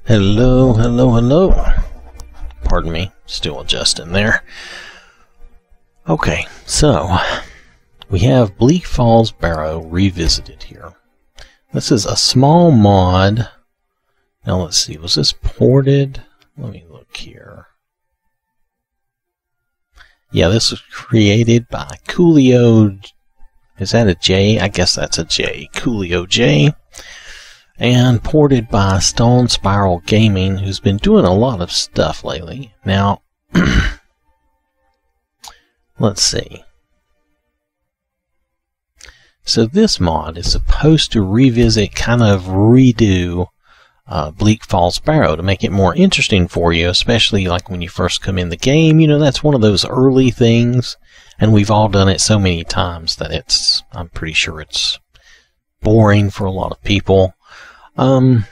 Hello, hello, hello. Pardon me, still adjusting there. Okay, so we have Bleak Falls Barrow revisited here. This is a small mod. Now let's see, was this ported? Let me look here. Yeah, this was created by Coolio. Is that a J? I guess that's a J. Coolio J. And ported by Stone Spiral Gaming, who's been doing a lot of stuff lately. Now, let's see. So this mod is supposed to revisit, kind of redo Bleak Falls Barrow to make it more interesting for you, especially like when you first come in the game. You know, that's one of those early things, and we've all done it so many times that I'm pretty sure it's boring for a lot of people. And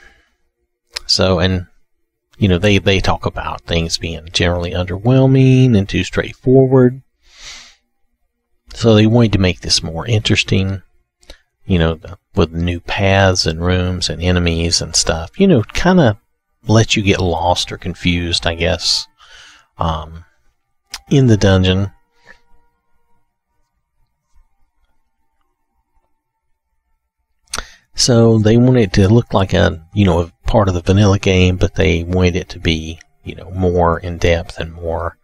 you know, they talk about things being generally underwhelming and too straightforward. So they wanted to make this more interesting, you know, with new paths and rooms and enemies and stuff, you know, kind of let you get lost or confused, I guess, in the dungeon. So they wanted it to look like a part of the vanilla game, but they wanted it to be, you know, more in depth and more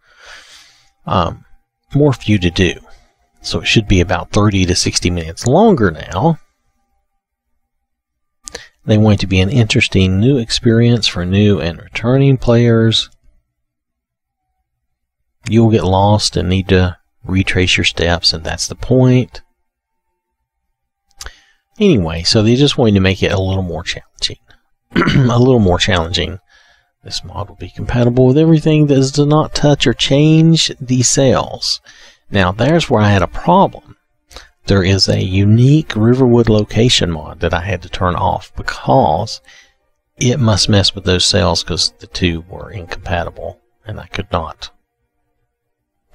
for you to do. So it should be about 30 to 60 minutes longer now. They want it to be an interesting new experience for new and returning players. You'll get lost and need to retrace your steps, and that's the point. Anyway, so they just wanted to make it a little more challenging. A little more challenging. This mod will be compatible with everything that does not touch or change the sails. Now, there's where I had a problem. There is a unique Riverwood location mod that I had to turn off because it must mess with those sails because the two were incompatible and I could not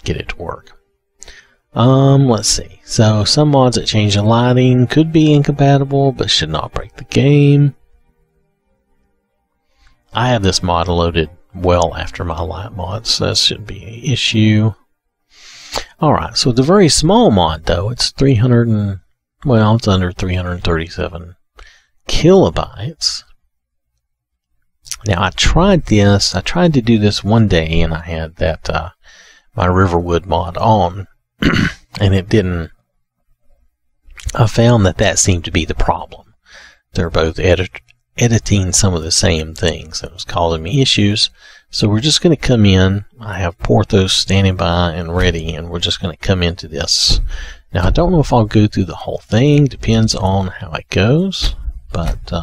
get it to work. Let's see. So some mods that change the lighting could be incompatible, but should not break the game. I have this mod loaded well after my light mods, so that shouldn't be an issue. Alright, so the very small mod though, it's it's under 337 kilobytes. Now I tried to do this one day and I had that my Riverwood mod on. And it didn't. I found that seemed to be the problem. They're both editing some of the same things. It was causing me issues. So we're just going to come in. I have Porthos standing by and ready, and we're just going to come into this. Now, I don't know if I'll go through the whole thing. Depends on how it goes. But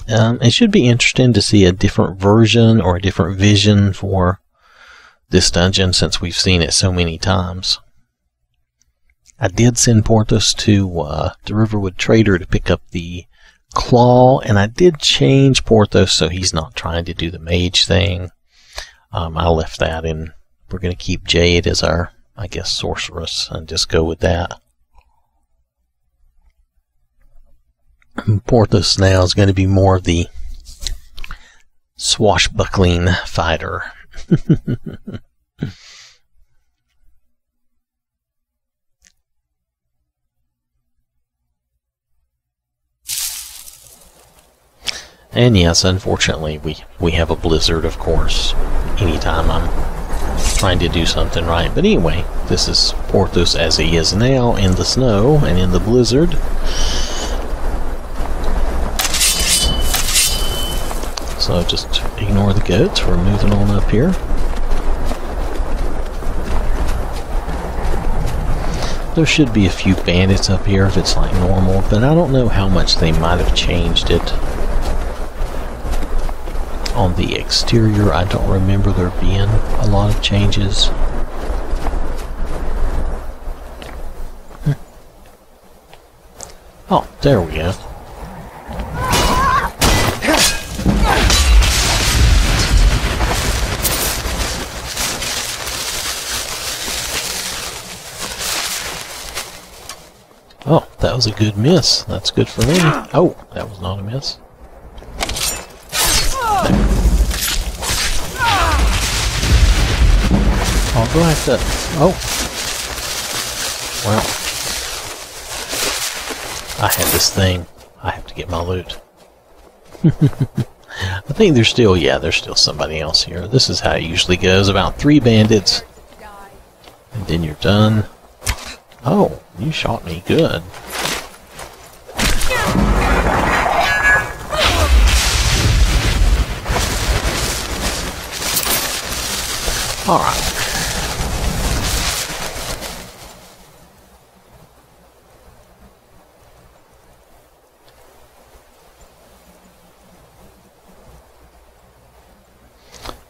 it should be interesting to see a different version or a different vision for this dungeon since we've seen it so many times. I did send Porthos to the Riverwood Trader to pick up the claw, and I did change Porthos so he's not trying to do the mage thing. I left that in. We're going to keep Jade as our, I guess, sorceress and just go with that. Porthos now is going to be more of the swashbuckling fighter. And yes, unfortunately, we have a blizzard, of course, anytime I'm trying to do something right. But anyway, this is Porthos as he is now in the snow and in the blizzard. So just ignore the goats. We're moving on up here. There should be a few bandits up here if it's like normal, but I don't know how much they might have changed it. On the exterior, I don't remember there being a lot of changes. Oh, there we go. Oh, that was a good miss. That's good for me. Oh, that was not a miss. Oh, do I have to... Oh. Well. I had this thing. I have to get my loot. I think there's still... Yeah, there's still somebody else here. This is how it usually goes. About 3 bandits. And then you're done. Oh, you shot me good. Alright.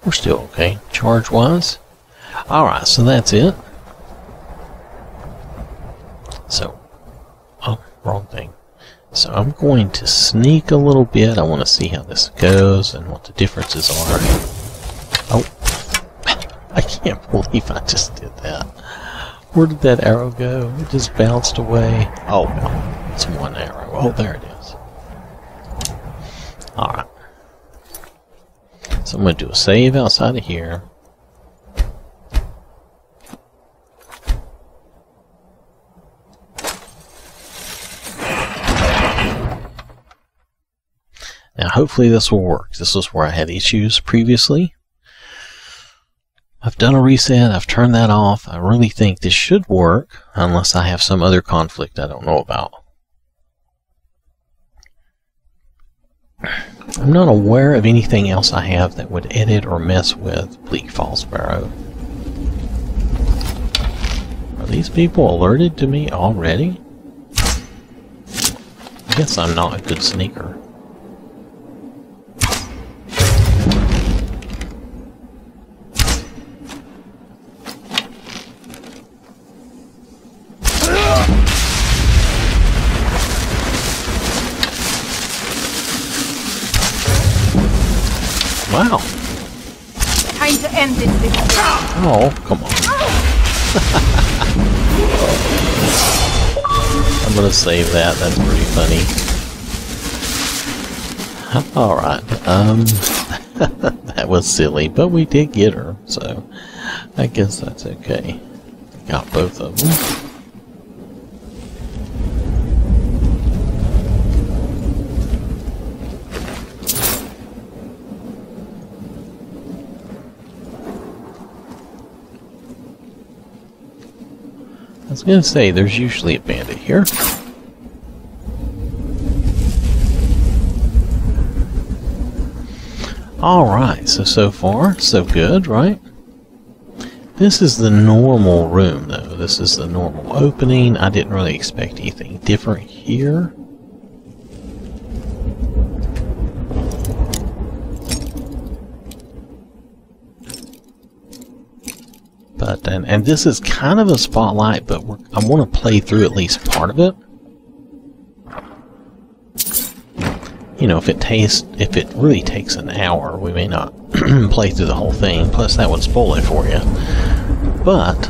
We're still okay, charge-wise. Alright, so that's it. So, oh, wrong thing. So I'm going to sneak a little bit. I want to see how this goes and what the differences are. Oh, I can't believe I just did that. Where did that arrow go? It just bounced away. Oh, well, it's one arrow. Oh, there it is. Alright. So I'm going to do a save outside of here. Now hopefully this will work. This is where I had issues previously. I've done a reset. I've turned that off. I really think this should work unless I have some other conflict I don't know about. I'm not aware of anything else I have that would edit or mess with Bleak Falls Barrow. Are these people alerted to me already? I guess I'm not a good sneaker. Wow. Time to end this video. Oh, come on. I'm gonna save that. That's pretty funny. Alright. That was silly, but we did get her, so I guess that's okay. Got both of them. I was going to say, there's usually a bandit here. Alright, so far, so good, right? This is the normal room, though. This is the normal opening. I didn't really expect anything different here. But, and this is kind of a spotlight, but I want to play through at least part of it. You know, if it really takes an hour, we may not play through the whole thing. Plus, that would spoil it for you. But,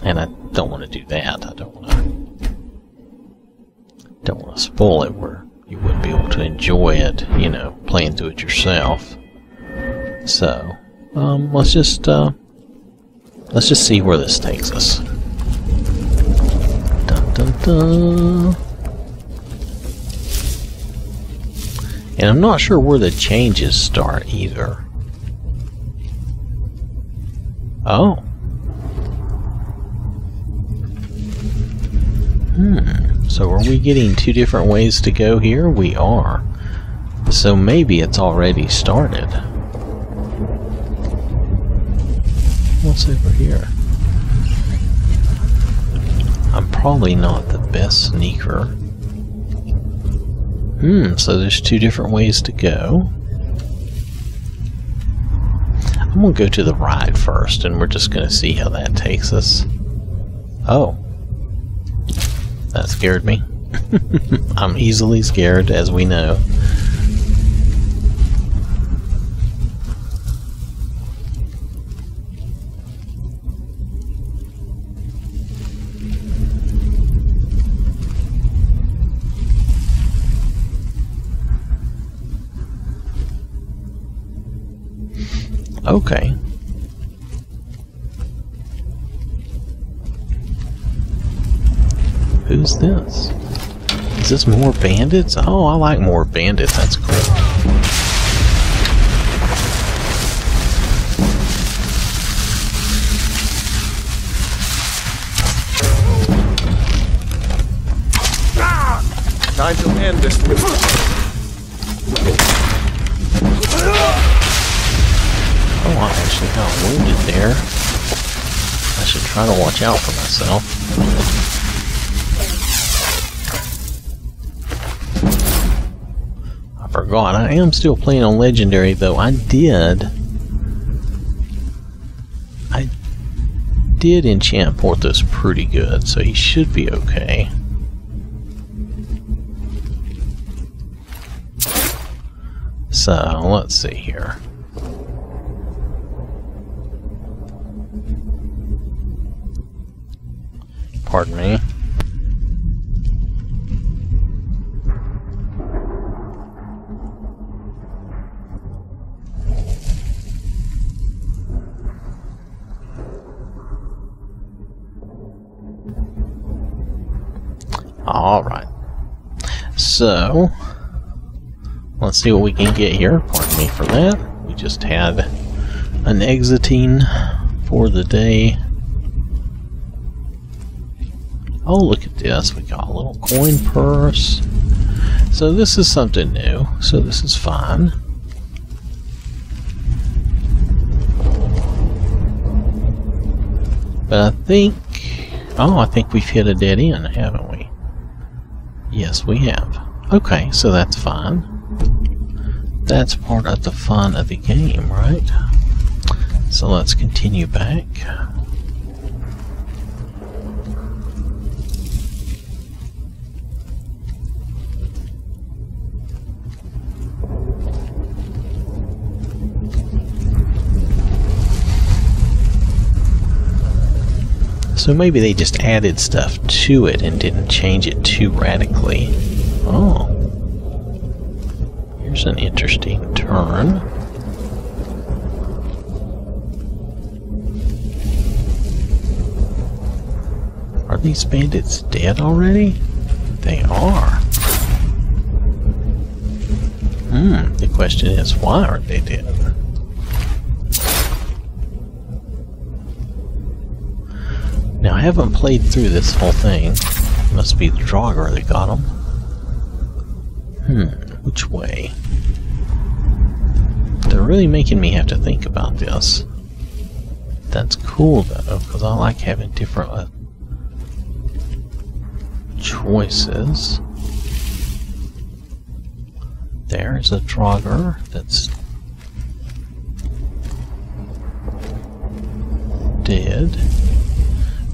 and I don't want to do that. I don't want to spoil it where you wouldn't be able to enjoy it. You know, playing through it yourself. So. Let's just see where this takes us. Dun, dun, dun. And I'm not sure where the changes start either. Oh. So are we getting 2 different ways to go here? We are. So maybe it's already started. What's over here? I'm probably not the best sneaker. So there's 2 different ways to go. I'm gonna go to the right first, and we're just gonna see how that takes us. Oh. That scared me. I'm easily scared, as we know. Okay. Who's this? Is this more bandits? Oh, I like more bandits. That's cool. Time to end this. Oh, I actually got wounded there. I should try to watch out for myself. I forgot. I am still playing on Legendary, though. I did enchant Porthos pretty good, so he should be okay. So, let's see here. Pardon me. Alright. So, let's see what we can get here. Pardon me for that. We just had an exiting for the day. Oh, look at this. We got a little coin purse. So this is something new. So this is fine. But I think... Oh, I think we've hit a dead end, haven't we? Yes, we have. Okay, so that's fine. That's part of the fun of the game, right? So let's continue back. So maybe they just added stuff to it and didn't change it too radically. Oh. Here's an interesting turn. Are these bandits dead already? They are. The question is, why are they dead? Now, I haven't played through this whole thing. Must be the Draugr that got them. Which way? They're really making me have to think about this. That's cool, though, because I like having different choices. There's a Draugr that's dead.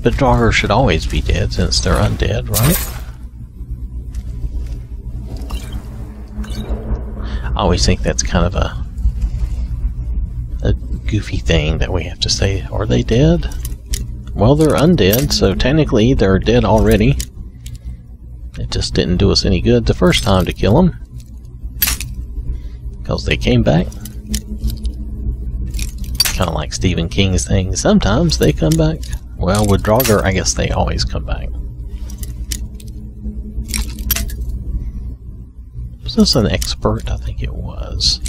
But Draugr should always be dead since they're undead, right? I always think that's kind of a goofy thing that we have to say. Are they dead? Well, they're undead, so technically they're dead already. It just didn't do us any good the first time to kill them. Because they came back. Kind of like Stephen King's thing. Sometimes they come back. Well, with Draugr, I guess they always come back. Was this an expert? I think it was.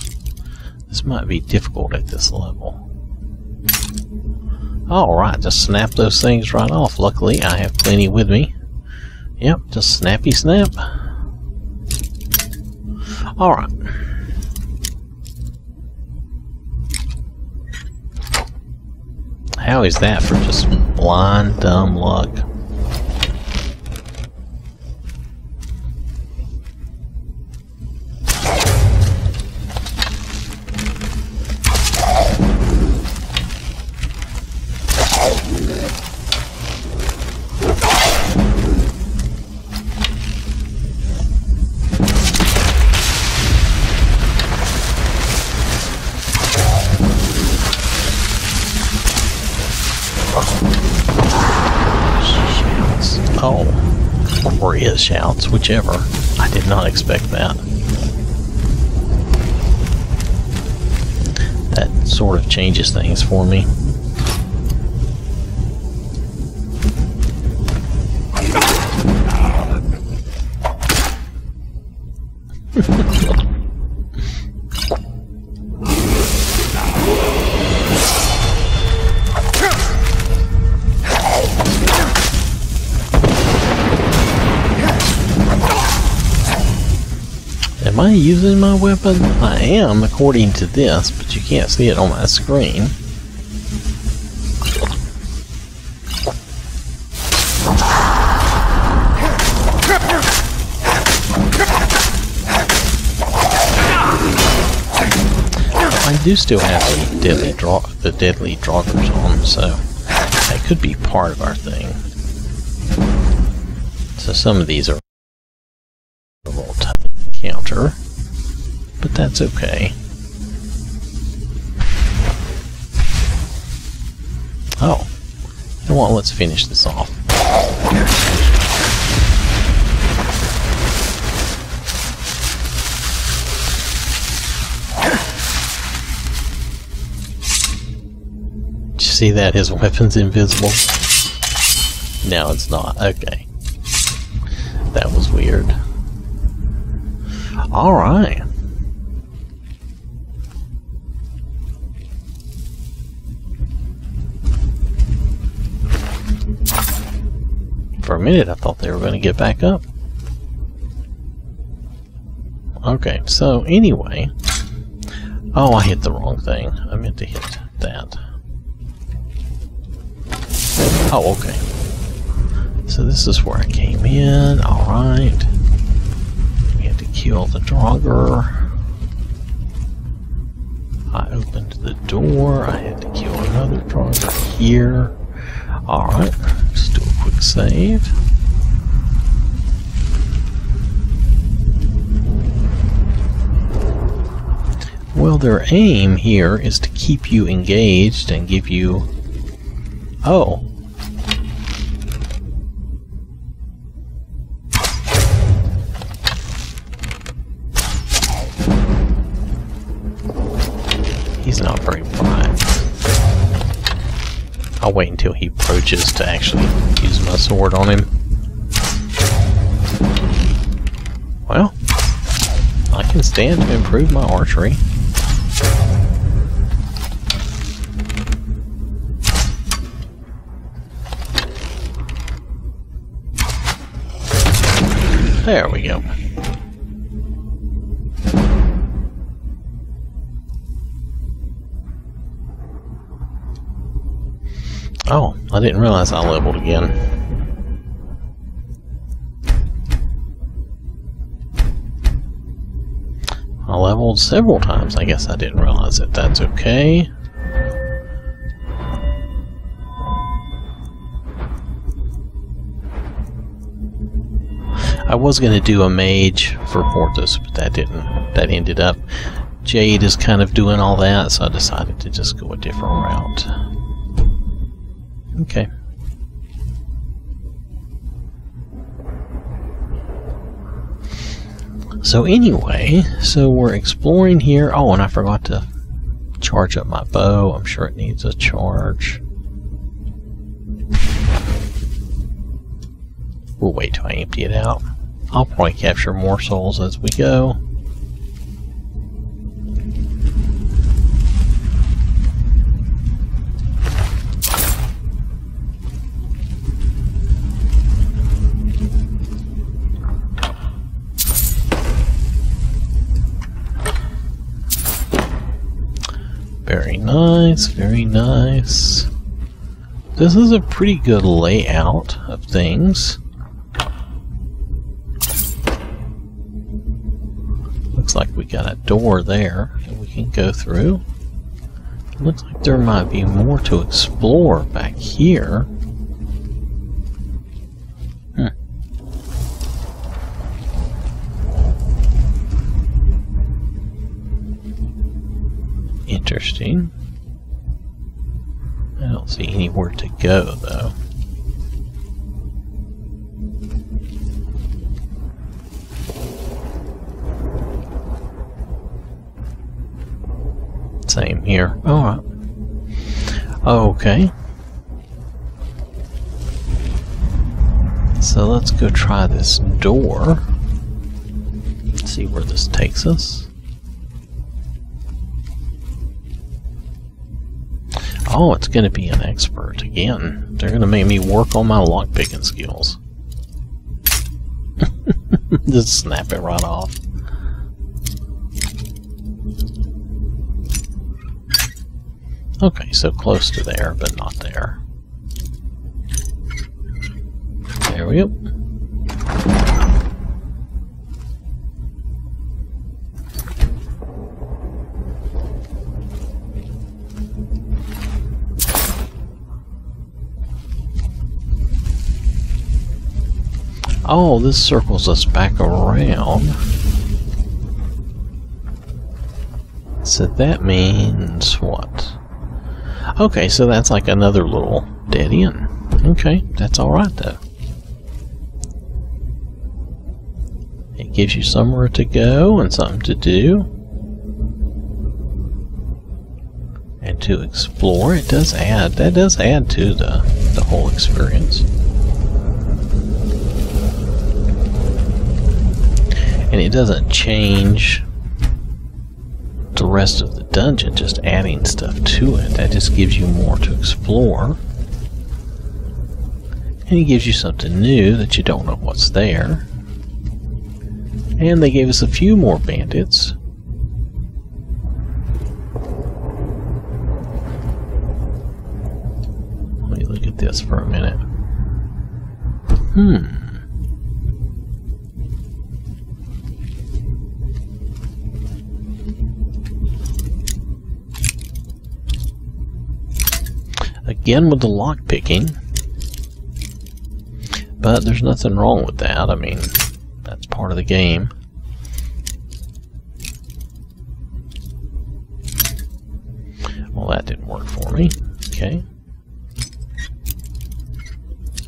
This might be difficult at this level. Alright, just snap those things right off. Luckily, I have plenty with me. Yep, just snappy snap. Alright. How is that for just blind, dumb luck? Or it shouts, whichever. I did not expect that. That sort of changes things for me. Am I using my weapon? I am, according to this, but you can't see it on my screen. I do still have the deadly draugrs on, so that could be part of our thing. So some of these are a little tough to encounter, but that's okay. Oh, you know what? Let's finish this off. Did you see that? His weapon's invisible. No, it's not. Okay. That was weird. Alright. For a minute I thought they were going to get back up. Okay, so anyway. Oh, I hit the wrong thing. I meant to hit that. Oh, okay. So this is where I came in. Alright. We had to kill the draugr. I opened the door. I had to kill another draugr here. Alright. Let's do a quick save. Well, their aim here is to keep you engaged and give you... Oh. He's not very bright. I'll wait until he approaches to actually use my sword on him. Well, I can stand to improve my archery. There we go. Oh, I didn't realize I leveled again. I leveled several times. I guess I didn't realize it. That's okay. I was going to do a mage for Porthos, but that didn't. That ended up. Jade is kind of doing all that, so I decided to just go a different route. Okay. So anyway, so we're exploring here. Oh, and I forgot to charge up my bow. I'm sure it needs a charge. We'll wait till I empty it out. I'll probably capture more souls as we go. Very nice, very nice. This is a pretty good layout of things. Looks like we got a door there that we can go through. Looks like there might be more to explore back here. Interesting. I don't see anywhere to go, though. Same here. Alright. Okay. So let's go try this door. See where this takes us. Oh, it's going to be an expert again. They're going to make me work on my lockpicking skills. Just snap it right off. Okay, so close to there, but not there. There we go. Oh, this circles us back around. So that means what? Okay, so that's like another little dead end. Okay, that's alright though. It gives you somewhere to go and something to do. And to explore. It does add, that does add to the whole experience. And it doesn't change the rest of the dungeon, just adding stuff to it. That just gives you more to explore. And it gives you something new that you don't know what's there. And they gave us a few more bandits. Let me look at this for a minute. Again with the lock picking, but there's nothing wrong with that. I mean, that's part of the game. Well, that didn't work for me. Okay.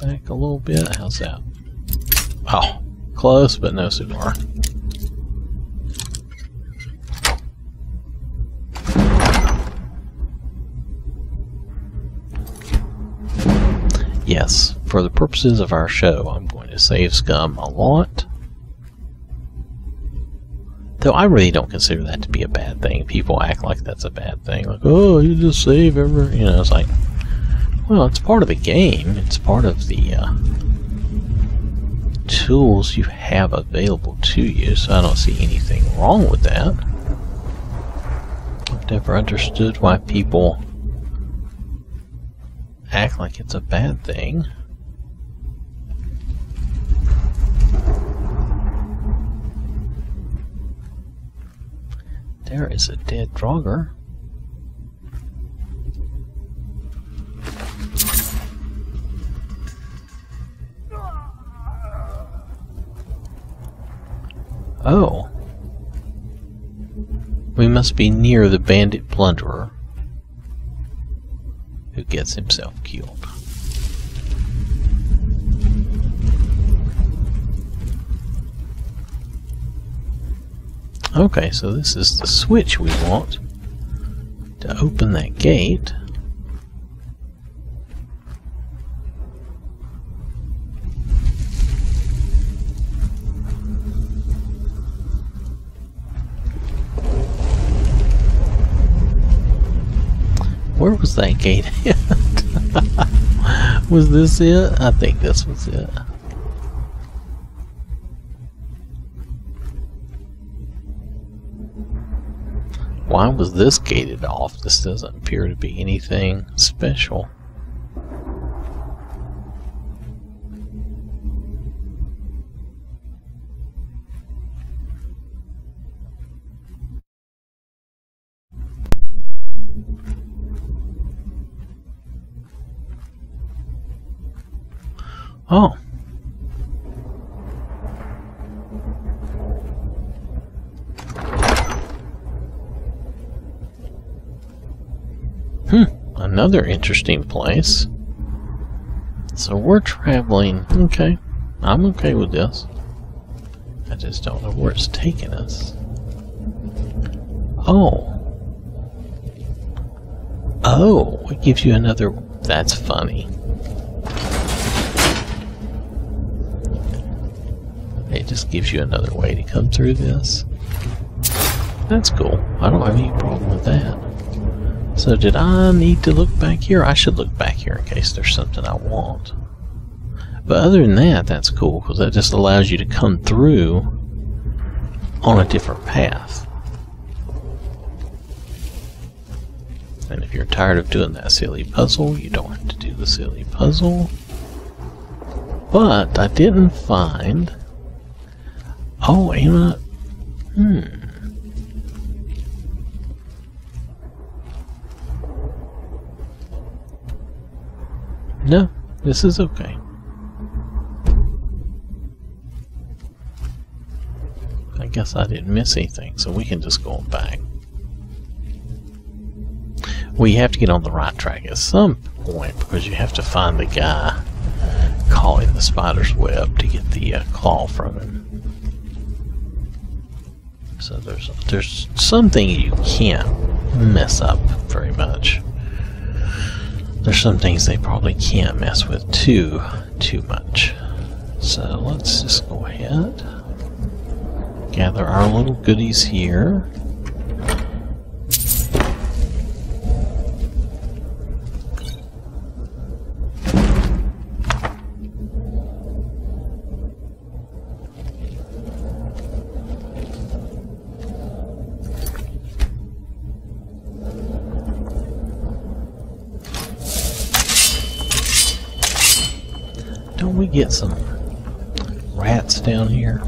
Back a little bit. How's that? Oh, close, but no cigar. Yes, for the purposes of our show, I'm going to save scum a lot. Though I really don't consider that to be a bad thing. People act like that's a bad thing. Like, oh, you just save every... You know, it's like... Well, it's part of the game. It's part of the tools you have available to you. So I don't see anything wrong with that. I've never understood why people act like it's a bad thing. There is a dead Draugr. Oh. We must be near the bandit plunderer who gets himself killed. Okay, so this is the switch we want to open that gate. Where was that gate at? Was this it? I think this was it. Why was this gated off? This doesn't appear to be anything special. Oh. Another interesting place. So we're traveling. Okay. I'm okay with this. I just don't know where it's taking us. Oh. Oh, it gives you another... That's funny. It just gives you another way to come through this. That's cool. I don't have any problem with that. So did I need to look back here? I should look back here in case there's something I want. But other than that, that's cool, because that just allows you to come through on a different path. And if you're tired of doing that silly puzzle, you don't have to do the silly puzzle. But I didn't find... Oh, am I... No, this is okay. I guess I didn't miss anything, so we can just go back. We have to get on the right track at some point, because you have to find the guy calling the spider's web to get the claw from him. So there's something you can't mess up very much. There's some things they probably can't mess with too much. So let's just go ahead, gather our little goodies here. Don't we get some rats down here?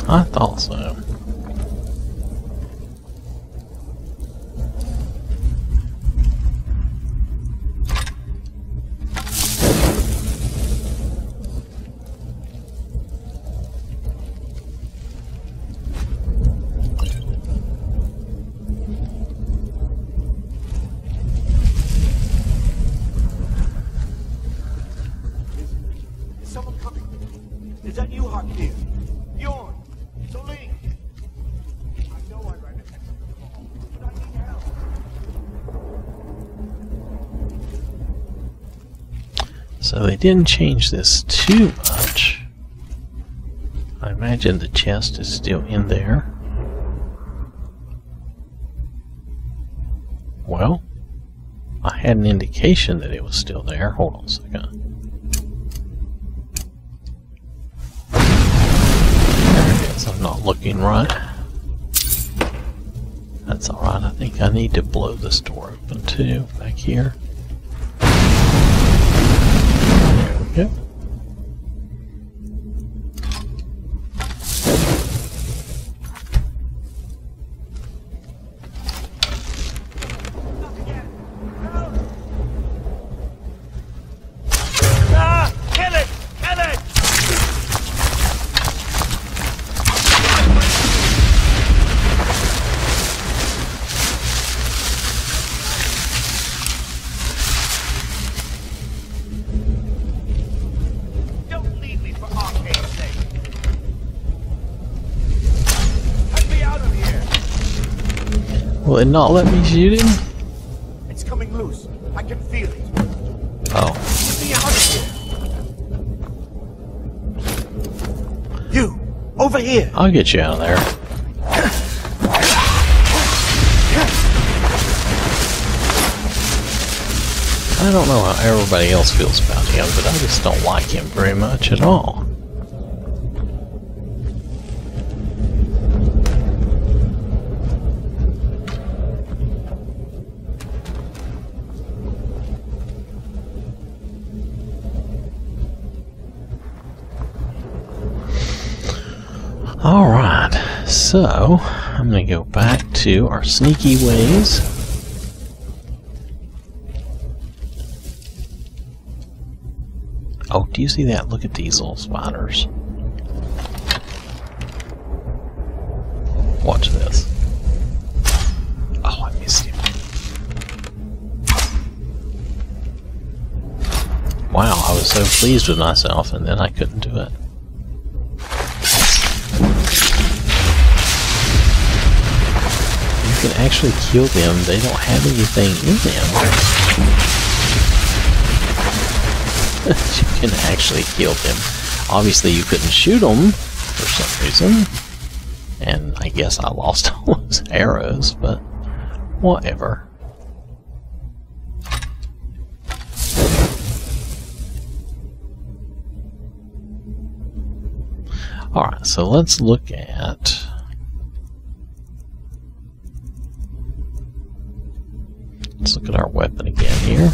I thought so. Is someone coming? Is that you, Hartfield? Bjorn? Bleak? I know I'd rather catch the call, but I need help. So they didn't change this too much. I imagine the chest is still in there. Well, I had an indication that it was still there. Hold on a second. I'm not looking right. That's alright. I think I need to blow this door open too, back here. There we go. Will it not let me shoot him? It's coming loose. I can feel it. Oh. Get me out of here. You! Over here! I'll get you out of there. I don't know how everybody else feels about him, but I just don't like him very much at all. Alright, so I'm going to go back to our sneaky ways. Oh, do you see that? Look at these little spiders. Watch this. Oh, I missed him. Wow, I was so pleased with myself, and then I couldn't do it. You can actually kill them. They don't have anything in them. You can actually kill them. Obviously, you couldn't shoot them for some reason. And I guess I lost all those arrows, but whatever. Alright, so let's look at... Let's look at our weapon again here.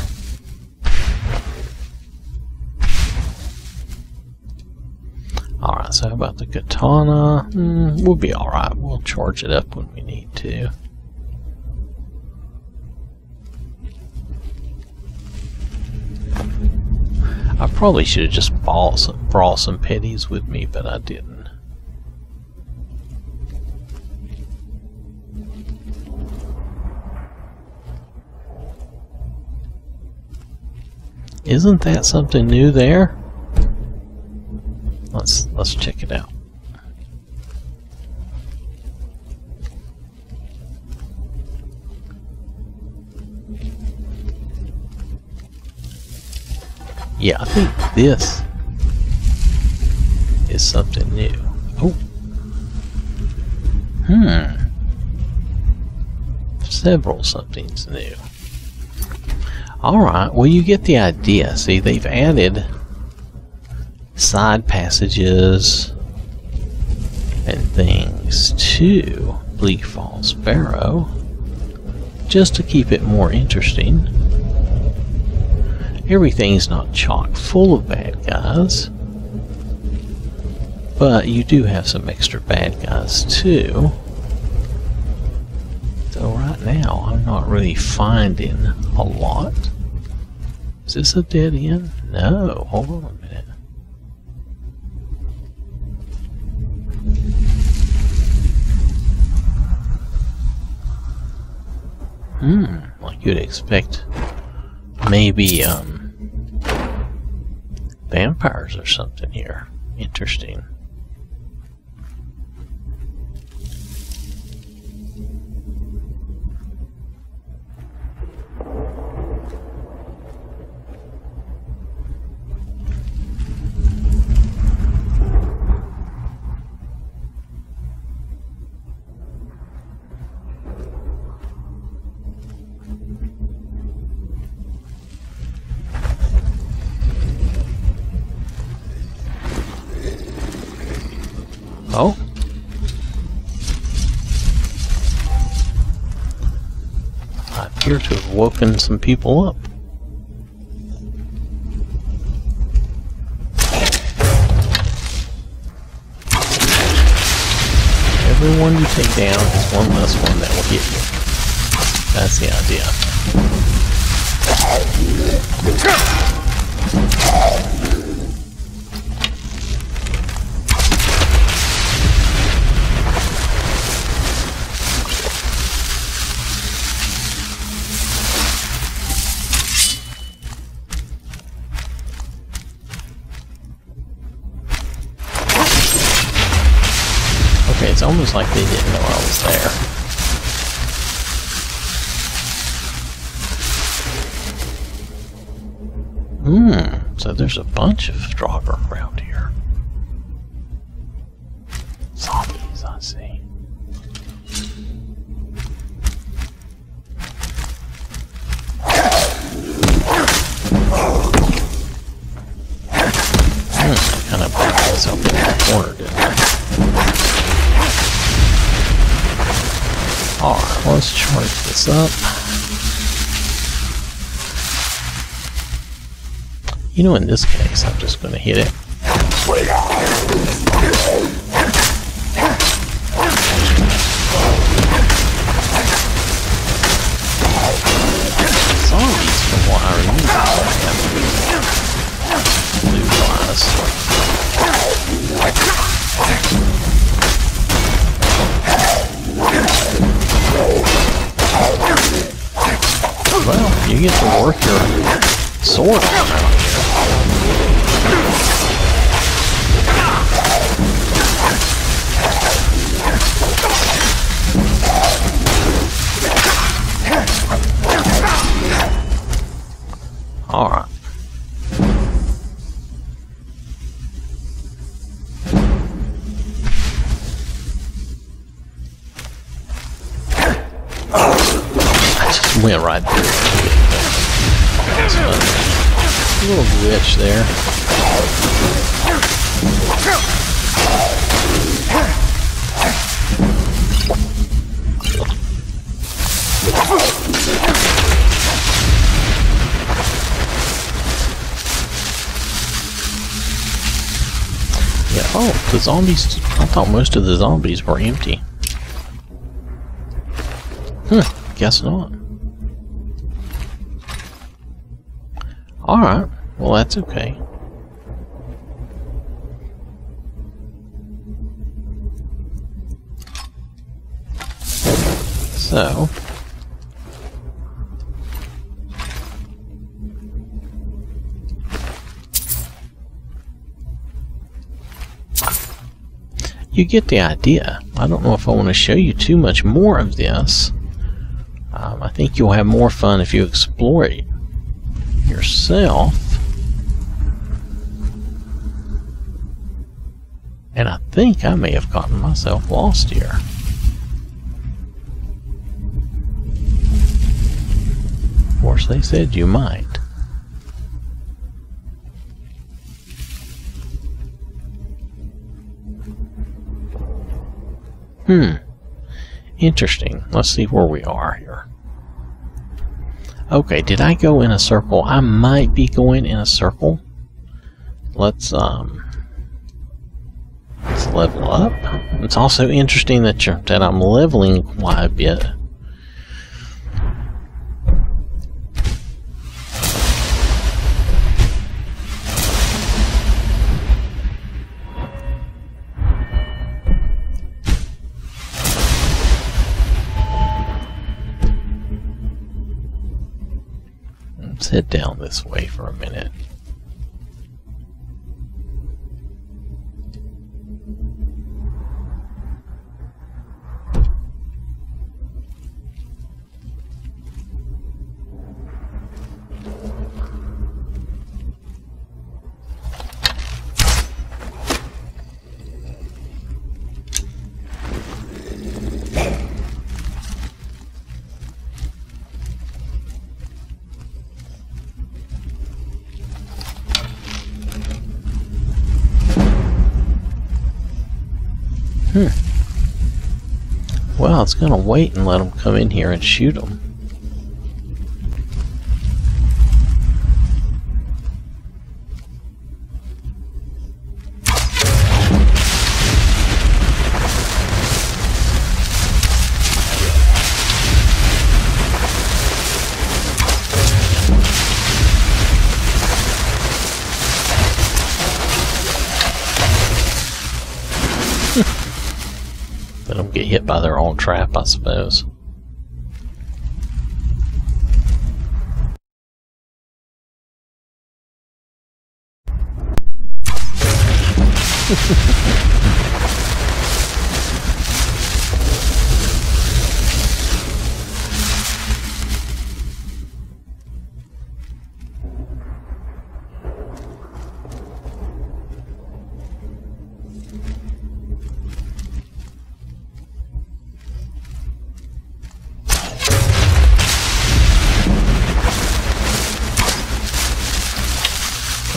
Alright, so how about the katana? We'll be alright. We'll charge it up when we need to. I probably should have just brought some pennies with me, but I didn't. Isn't that something new there? Let's check it out. Yeah, I think this is something new. Oh. Several somethings new. Alright, well you get the idea. See, they've added side passages and things to Bleak Falls Barrow just to keep it more interesting. Everything's not chock full of bad guys, but you do have some extra bad guys too. So right now I'm not really finding a lot. Is this a dead end? No, hold on a minute. Like you'd expect maybe vampires or something here. Interesting. Oh. I appear to have woken some people up. Everyone you take down is one less one that will hit you. That's the idea. It's almost like they didn't know I was there. So there's a bunch of Draugr around here. Zombies, I see. I kind of backed myself in the corner, didn't I? Alright, let's charge this up. You know, in this case, I'm just going to hit it. Zombies, from what I remember, have blue Well, you get to work your sword on out here. Alright. Went right through it. That's funny. A little glitch there. Yeah, oh, the zombies, I thought most of the zombies were empty. Guess not. Alright, well that's okay. So, you get the idea. I don't know if I want to show you too much more of this. I think you'll have more fun if you explore it yourself. And I think I may have gotten myself lost here. Of course, they said you might. Interesting. Let's see where we are here. Okay, did I go in a circle? I might be going in a circle. Let's level up. It's also interesting that I'm leveling quite a bit. Let's head down this way for a minute. Well, it's gonna wait and let them come in here and shoot them. Let them get hit by their own trap, I suppose.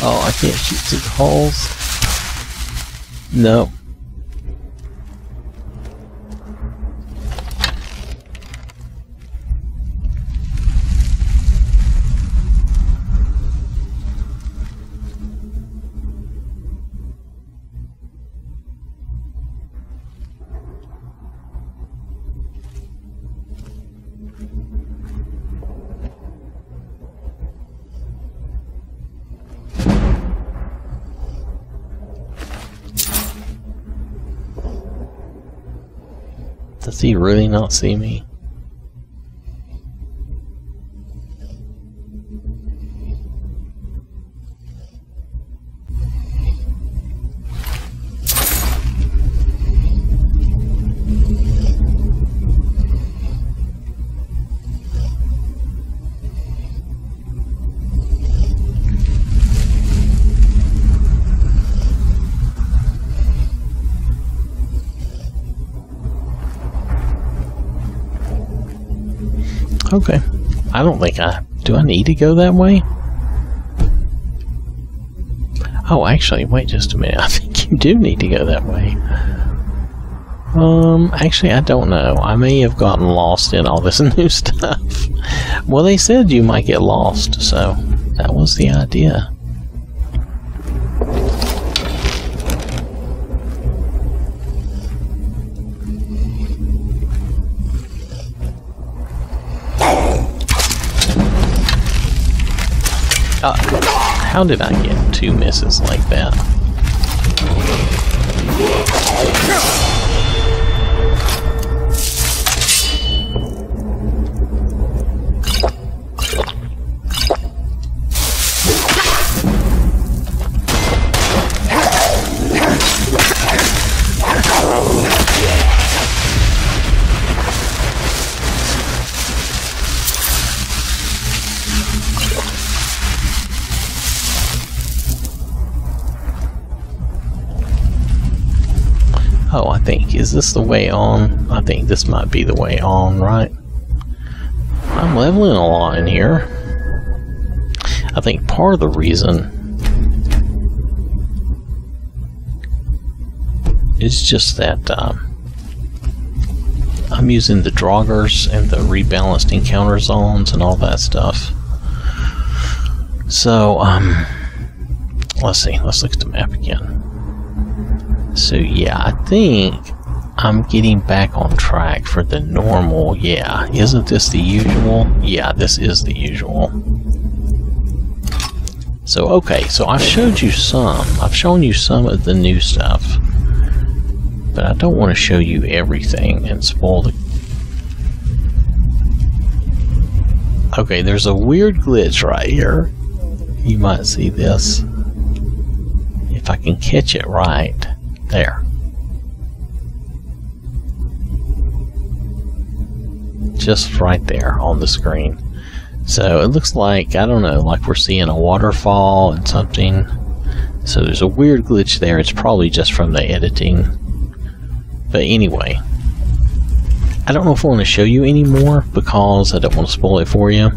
Oh, I can't shoot through the holes. No. Does he really not see me? Okay. I don't think do I need to go that way? Oh, actually, wait just a minute. I think you do need to go that way. Actually, I don't know. I may have gotten lost in all this new stuff. Well, they said you might get lost, so that was the idea. How did I get 2 misses like that? Oh, I think, is this the way on? I think this might be the way on, right? I'm leveling a lot in here. I think part of the reason is just that I'm using the draugrs and the rebalanced encounter zones and all that stuff. So, let's see, let's look at the map again. So yeah, I think I'm getting back on track for the normal. Yeah, isn't this the usual? Yeah, this is the usual. So okay, so I've showed you some. I've shown you some of the new stuff, but I don't want to show you everything and spoil the... Okay, there's a weird glitch right here. You might see this. If I can catch it right. There. Just right there on the screen. So it looks like, I don't know, like we're seeing a waterfall and something. So there's a weird glitch there. It's probably just from the editing. But anyway, I don't know if I want to show you anymore because I don't want to spoil it for you.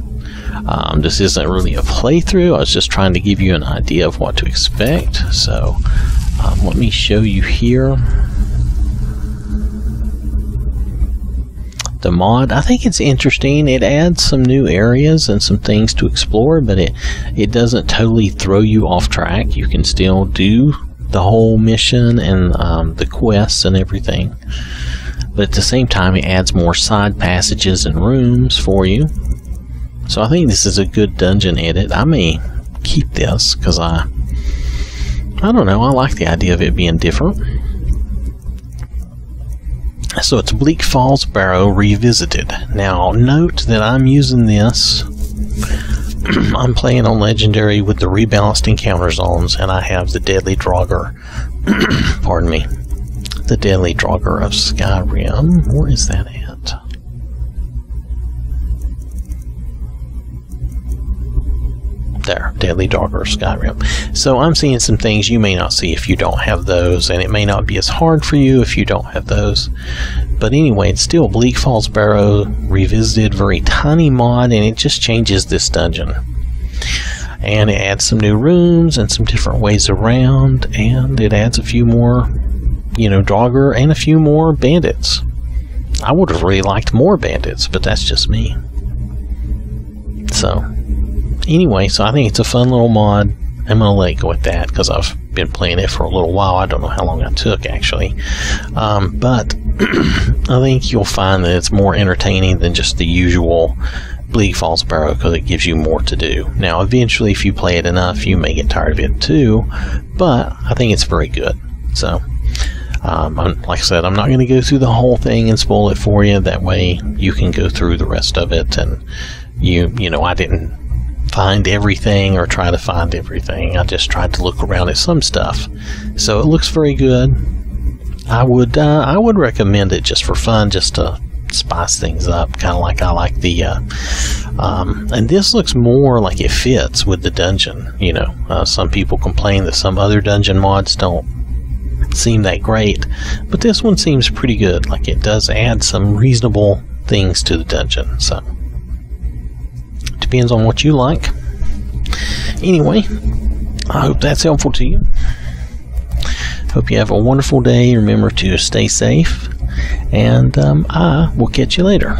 This isn't really a playthrough. I was just trying to give you an idea of what to expect. So let me show you here. The mod, I think it's interesting. It adds some new areas and some things to explore, but it doesn't totally throw you off track. You can still do the whole mission and the quests and everything. But at the same time, it adds more side passages and rooms for you. So I think this is a good dungeon edit. I may keep this because I don't know, I like the idea of it being different. So it's Bleak Falls Barrow Revisited. Now note that I'm using this, I'm playing on Legendary with the rebalanced encounter zones, and I have the Deadly Draugr, pardon me, the Deadly Draugr of Skyrim. Where is that at? There, Deadly Draugr of Skyrim. So I'm seeing some things you may not see if you don't have those, and it may not be as hard for you if you don't have those. But anyway, it's still Bleak Falls Barrow Revisited, very tiny mod, and it just changes this dungeon. And it adds some new rooms and some different ways around, and it adds a few more, you know, Draugr and a few more bandits. I would have really liked more bandits, but that's just me. So anyway, so I think it's a fun little mod. I'm going to let it go at that because I've been playing it for a little while. I don't know how long I took, actually. But I think you'll find that it's more entertaining than just the usual Bleak Falls Barrow because it gives you more to do. Now, eventually, if you play it enough, you may get tired of it too. But I think it's very good. So, like I said, I'm not going to go through the whole thing and spoil it for you. That way, you can go through the rest of it. And, you know, I didn't find everything or try to find everything. I just tried to look around at some stuff. So it looks very good. I would recommend it just for fun, just to spice things up, kind of like I like the and this looks more like it fits with the dungeon. You know, some people complain that some other dungeon mods don't seem that great, but this one seems pretty good. Like it does add some reasonable things to the dungeon. So depends on what you like. Anyway, I hope that's helpful to you. Hope you have a wonderful day. Remember to stay safe, and I will catch you later.